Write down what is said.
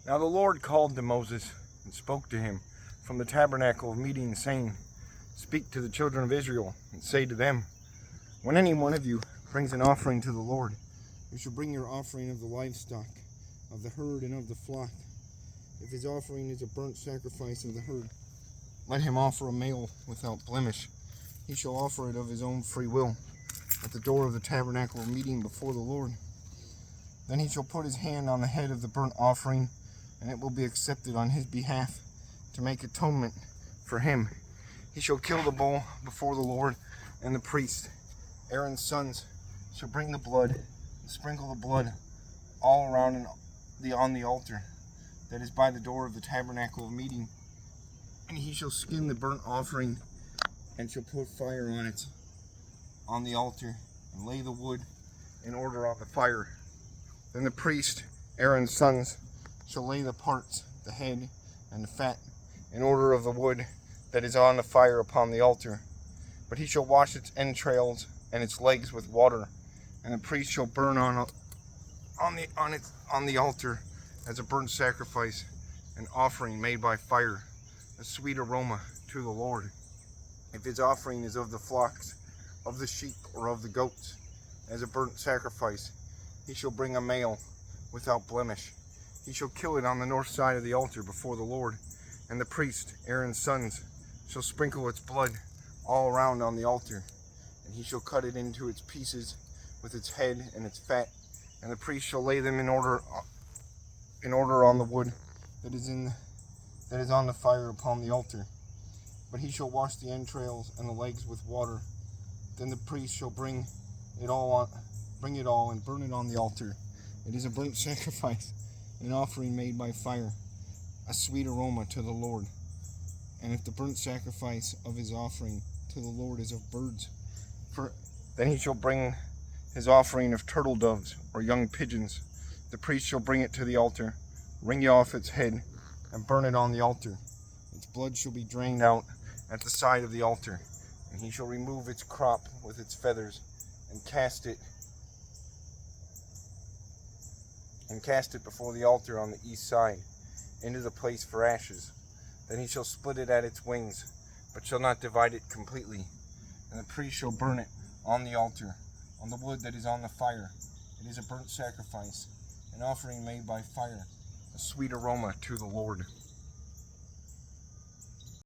Now the Lord called to Moses and spoke to him from the tabernacle of meeting, saying, Speak to the children of Israel, and say to them, When any one of you brings an offering to the Lord, you shall bring your offering of the livestock, of the herd and of the flock. If his offering is a burnt sacrifice of the herd, let him offer a male without blemish. He shall offer it of his own free will, at the door of the tabernacle of meeting before the Lord. Then he shall put his hand on the head of the burnt offering, and it will be accepted on his behalf to make atonement for him. He shall kill the bull before the Lord, and the priest, Aaron's sons, shall bring the blood and sprinkle the blood all around on the altar that is by the door of the tabernacle of meeting. And he shall skin the burnt offering, and shall put fire on it on the altar, and lay the wood in order on the fire. Then the priest, Aaron's sons, shall lay the parts, the head and the fat, in order of the wood that is on the fire upon the altar. But he shall wash its entrails and its legs with water, and the priest shall burn on the altar as a burnt sacrifice, an offering made by fire, a sweet aroma to the Lord. If his offering is of the flocks, of the sheep, or of the goats, as a burnt sacrifice, he shall bring a male without blemish. He shall kill it on the north side of the altar before the Lord, and the priest, Aaron's sons, shall sprinkle its blood all around on the altar, and he shall cut it into its pieces with its head and its fat, and the priest shall lay them in order on the wood that is on the fire upon the altar. But he shall wash the entrails and the legs with water. Then the priest shall bring it all and burn it on the altar. It is a burnt sacrifice, an offering made by fire, a sweet aroma to the Lord. And if the burnt sacrifice of his offering to the Lord is of birds, then he shall bring his offering of turtle doves or young pigeons. The priest shall bring it to the altar, wring off its head, and burn it on the altar. Its blood shall be drained out at the side of the altar, and he shall remove its crop with its feathers, and cast it before the altar on the east side, into the place for ashes. Then he shall split it at its wings, but shall not divide it completely. And the priest shall burn it on the altar, on the wood that is on the fire. It is a burnt sacrifice, an offering made by fire, a sweet aroma to the Lord.